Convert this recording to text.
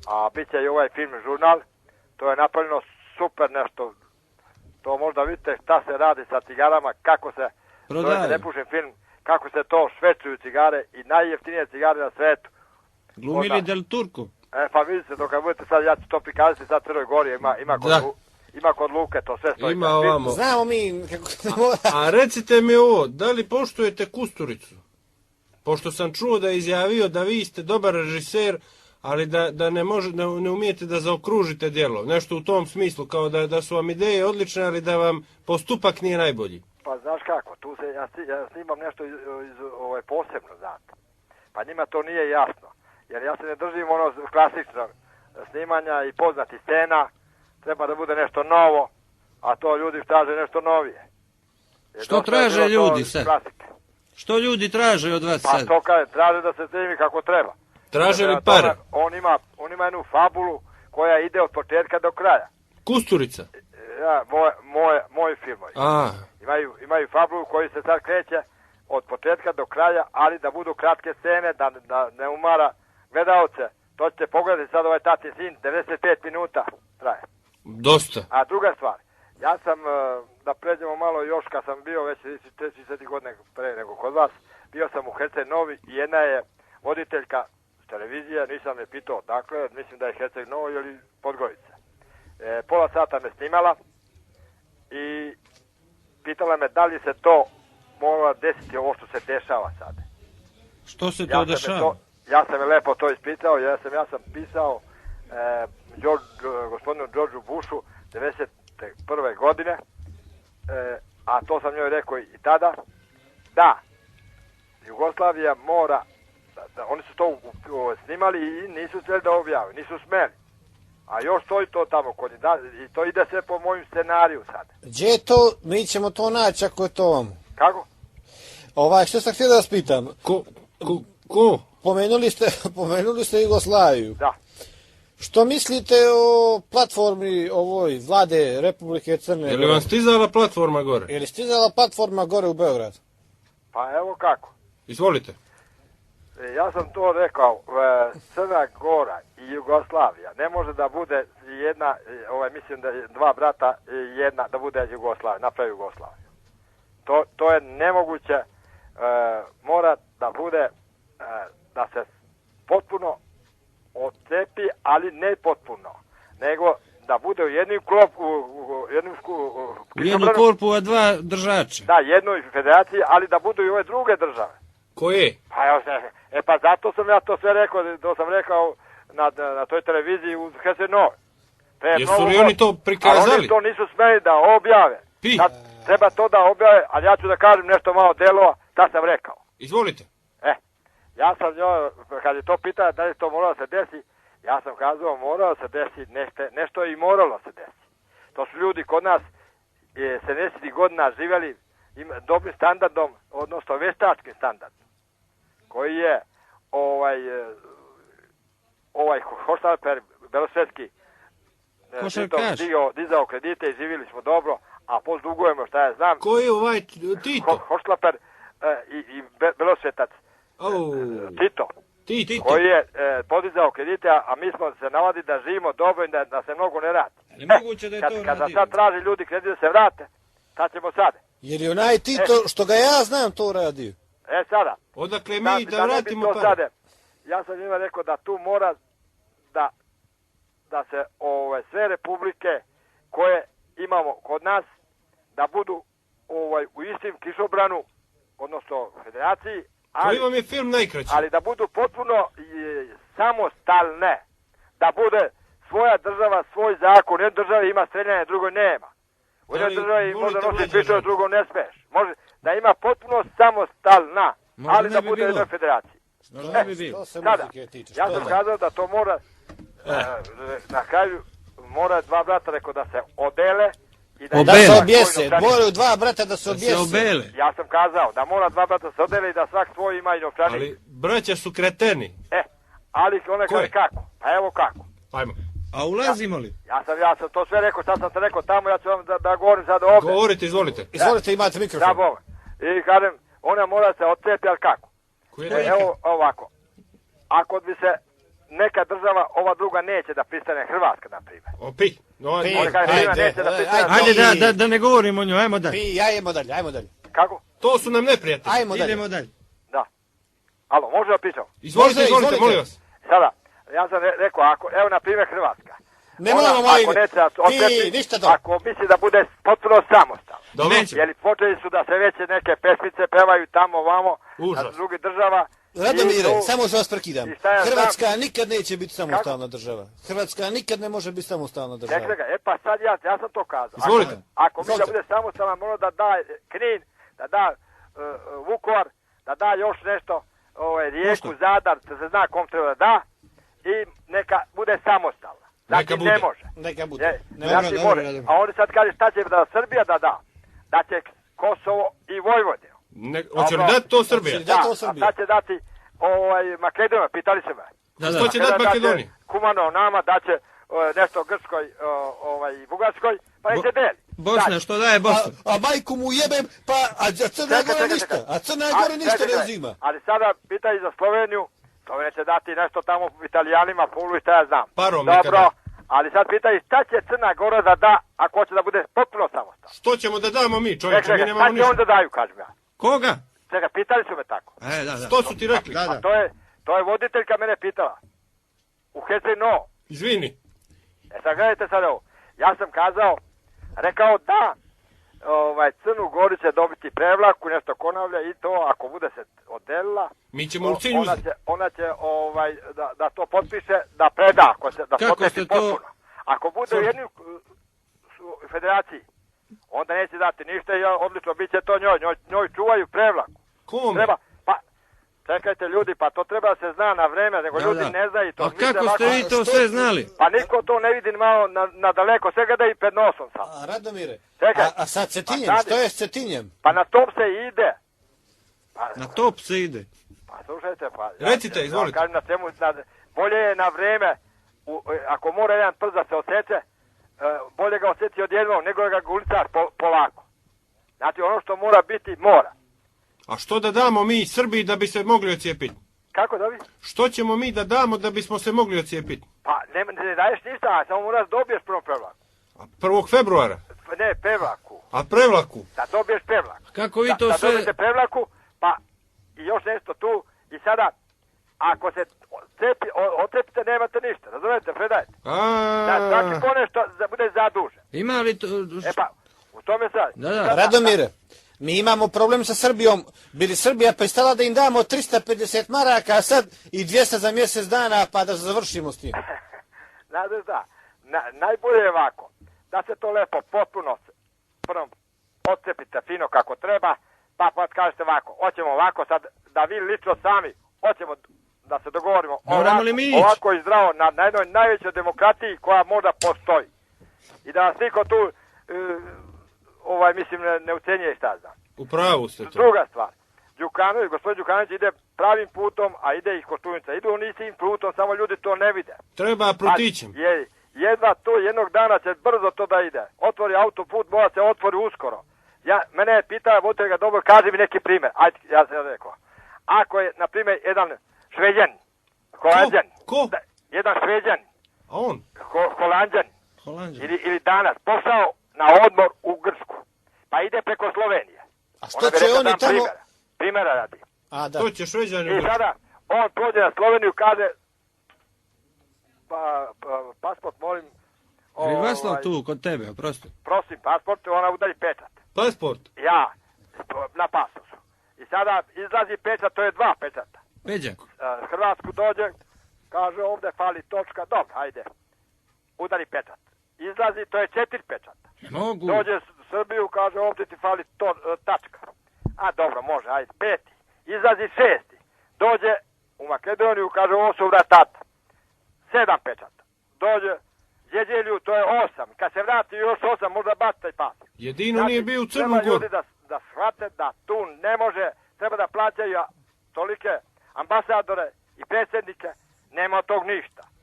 a bit će i ovaj film žurnal, to je napravljeno super nešto, to možda vidite šta se radi sa cigarama, kako se, to je nepušen film, kako se to švecuju cigare i najjeftinije cigare na svetu. Glumili Del Turco. Pa vidite, dok budete sad, ja ću to prikazati sad Crnoj Gori, ima kod Luke, to sve stoji. Ima ovamo. Znamo mi kako se a recite mi ovo, da li poštujete Kusturicu? Pošto sam čuo da je izjavio da vi ste dobar režiser, ali da ne umijete da zaokružite djelo. Nešto u tom smislu, kao da su vam ideje odlične, ali da vam postupak nije najbolji. Pa znaš kako, tu se ja snimam nešto posebno, znate. Pa njima to nije jasno. Jer ja se ne držim klasičnog snimanja i poznati scena, treba da bude nešto novo, a to ljudi traže nešto novije. Što traže ljudi sad? Što ljudi traže od vas sad? Pa to kaže, traže da se snimi kako treba. Traže li pare? On ima jednu fabulu koja ide od početka do kraja. Kusturica? Ja, moji filmovi. Imaju fabulu koji se sad kreće od početka do kraja, ali da budu kratke scene, da ne umara gledalce. To ćete pogledati sad ovaj Tatin sin, 95 minuta traje. Dosta. A druga stvar, ja sam, da pređemo malo još, kad sam bio već 30 godina pre nego kod vas, bio sam u Herceg Novi i jedna je voditeljka s televizije, nisam je pitao dakle, mislim da je Herceg Novo ili Podgorica. Pola sata me snimala i pitala me da li se to mora desiti ovo što se dešava sad. Što se to dešava? Ja sam je lepo to ispitao, ja sam pisao gospodinu Georgeu Bushu 1991. godine, a to sam njoj rekao i tada, da Jugoslavija mora, oni su to snimali i nisu smjeli da objave, nisu smjeli. A još stoji to tamo kod i to ide sve po mojim scenariju sad. Gdje je to? Mi ćemo to naći ako je to vam. Kako? Što sam htio da vas pitam? Ko? Pomenuli ste Jugoslaviju. Da. Što mislite o platformi ovoj vlade Republike Crne Gore? Je li vam stizala platforma gore? Je li stizala platforma gore u Beograd? Pa evo kako. Izvolite. Ja sam to rekao, Crna Gora i Jugoslavija ne može da bude jedna, mislim da je dva brata jedna, da bude Jugoslavija, napravi Jugoslaviju. To je nemoguće, mora da bude, da se potpuno odcepi, ali ne potpuno, nego da bude u jednom korpu, a dva držača. Da, jednoj federaciji, ali da budu i ove druge države. Koje? Pa zato sam ja to sve rekao, to sam rekao na toj televiziji u Herceg Novi. Jesu li oni to prikazali? Ali oni to nisu smeli da objave. Treba to da objave, ali ja ću da kažem nešto malo delova, šta sam rekao. Izvolite. Ja sam njoj, kad je to pitao da li to moralo da se desi, ja sam kazao moralo da se desi, nešto je i moralo da se desi. To su ljudi kod nas 70 godina živjeli dobrim standardom, odnosno veštačkim standardom, koji je Hoštaper, belosvetski, dizao kredite i živjeli smo dobro, a post dugujemo šta ja znam. Ko je ovaj Tito? Hoštaper i belosvetac. Tito, koji je podizao kredite, a mi smo se navadi da živimo dobro i da se mnogo ne radi. Kada sad traži ljudi kredite da se vrate, šta ćemo sad? Jer je onaj Tito, što ga ja znam, to uradio. Sada. Odakle mi da vratimo pare? Ja sam njima rekao da tu mora da se sve republike koje imamo kod nas, da budu u istim kišobranu, odnosno federaciji, koji vam je film najkraći? Ali da budu potpuno samostalne. Da bude svoja država, svoj zakon. U jednoj državi ima streljanje, drugoj nema. U jednoj državi može nositi pištolj, drugoj ne smeš. Može da ima potpuno samostalna, ali da bude u jednoj federaciji. Sada, ja sam kazao da to mora, na kraju mora dva brata rekao da se odele. Da se objese, moraju dva brata da se objese. Ja sam kazao da mora dva brata se odele i da svak svoj ima i novčanik. Ali braća su kreteni. Ali one kaže kako? Pa evo kako. Ajmo. A ulazimo li? Ja sam to sve rekao, šta sam se rekao tamo, ja ću vam da govorim sad ovdje. Govorite, izvolite. Izvolite, imate mikrofon. Da, Boga. I kažem, ona mora se odcepi, ali kako? Evo ovako. Ako bi se neka država, ova druga neće da pristane, Hrvatska, na primjer. Opi. No, Oni kaže, neće da pristane. Ajde da ne govorimo o njoj, ajmo dalje. Ajmo dalje. Kako? To su nam neprijatelji. Ajmo dalje. Idemo dalje. Da. Alo, može da pričam? Izvolite, Izvolite. molim vas. Sada, ja sam rekao, evo na primjer Hrvatska. Ne moramo, ako neće da ništa to. ako misli da bude potpuno samostalno. Dobro. Jer počeli su da se veće neke pesmice pevaju tamo vamo, Užas. na drugih država. Radomire, samo se vas prekidam. I šta ja znam? Hrvatska nikad neće biti samostalna država. Hrvatska nikad ne može biti samostalna država. Čekaj, pa sad ja sam to kazao. Izvolite. Ako mi da bude samostalna, mora da da Knin, da da Vukovar, da da još nešto, Rijeku, Zadar, da se zna kom treba da da, i neka bude samostalna. Znači Neka bude. ne može. Neka bude. Znači može. A oni sad kaže šta će da Srbija da. Da će Kosovo i Vojvodinu. Hoće li dati to Srbija? Da, to a Srbija. sad će dati Makedonija, pitali se me. Što će dati Makedoniji? Kumano nama, da će nešto Grčkoj i Bugarskoj, pa nek se deli. Bosna, što daje Bosna? A majku mu jebem, a Crna Gora ništa. A Crna Gora ništa ne uzima. Ali sada pitaj za Sloveniju, Slovenija će dati nešto tamo Italijanima, Pulu i šta ja znam. Parom Dobro, nekada. ali sad pitaj šta će Crna Gora da ako hoće da bude potpuno samostalna. Što ćemo da damo mi, čovječe? Mi Čekaj, nemamo šta će ništa. onda daju, kažem ja. Koga? Čekaj, pitali su me tako. Da. Što su ti rekli? Da. To je voditeljka mene pitala. U Heseno. Izvini. Sad gledajte sad ovo. Ja sam rekao da Crnu Goru će dobiti Prevlaku, nešto Konavlja i to, ako bude se odelila, Mi ćemo u cilju uzeti. ona će da to potpiše, da preda, da Kako potpiše ste to- potpuno. Ako bude u jednoj federaciji, onda neće dati ništa i odlično bit će to njoj čuvaju Prevlaku. Kome? Treba, pa, čekajte ljudi, pa to treba da se zna na vreme, nego ljudi ne znaju to. A misle kako ste ovako, vi to sve znali? Pa niko to ne vidi malo na daleko, sve gleda i pred nosom sam. A Radomire, Čekaj. a sa Cetinjem, Pa sad- što je s Cetinjem? Pa na tom se ide. Na top se ide. Pa slušajte, pa... Recite, izvolite. Kažem na svemu, bolje je na vreme, ako mora jedan prst da se oseče, bolje ga osjeti odjednom, nego da ga gulicaš polako. Znači ono što mora biti, mora. A što da damo mi Srbiji da bi se mogli ocijepiti? Kako da vi? Što ćemo mi da damo da bismo se mogli ocijepiti? Pa ne daješ ništa, samo moraš dobiješ prvom Prevlaku. A 1. februara? Ne, Prevlaku. A Prevlaku? Da dobiješ Prevlaku. Kako vi to Da sve... dobijete Prevlaku, pa i još nešto tu, i sada, ako se ocepite, nemate ništa, razumijete, predajte. Da svaki ponešto bude zadužen. Ima li to... Pa, u tome sad. Da. Radomire, mi imamo problem sa Srbijom. Bili Srbija pristala da im damo 350 maraka, a sad i 200 za mjesec dana, pa da završimo s tim. Znate šta, najbolje je ovako, da se to lepo potpuno prvo odcepite fino kako treba, pa kažete ovako, hoćemo ovako sad, da vi lično sami, hoćemo da se dogovorimo Moramo li mi ići? ovako i zdravo na jednoj najvećoj demokratiji koja možda postoji. I da vas niko tu, mislim, ne ucenjuje šta znam. U pravu ste to. Druga stvar, gospodin Đukanović ide pravim putom, a ide i Koštunica. Idu oni istim putom, samo ljudi to ne vide. Treba prutićem. Jedva to jednog dana će brzo to da ide. Otvori autoput, mora se otvori uskoro. Mene je pitao, voditelj ga dobro, kaži mi neki primjer. Ajde, ja sam rekao. Ako je, na primjer, jedan Šveđan, Holandjan, Ko? jedan Šveđan, A on? Holandjan, ili danas, pošao na odmor u Grčku, pa ide preko Slovenije. A što će oni tamo... Primjera radi. A, da. To će Šveđani... I sada, on prođe na Sloveniju, kaže, pasport, molim... Privaslav tu, kod tebe, oprosti. Prosim, pasport, ona udari pečat. Pasport? Ja, na pasošu. I sada izlazi pečat, to je 2 pečata. Peđa. Hrvatsku dođe, kaže ovdje fali točka, dobro, hajde. Udari pečat. Izlazi, to je 4 pečata. Ne mogu. Dođe Srbiju, kaže ovdje ti fali tačka. A dobro, može, ajde, 5. Izlazi 6. Dođe u Makedoniju, kaže ovo su vratata. 7 pečata. Dođe Đeđelju, to je 8. Kad se vrati još 8, možda baci taj pas. Jedino nije bio u Crnu Treba Goru. ljudi da shvate da tu ne može, treba da plaćaju tolike ambasadore i predsjednike, nema od tog ništa.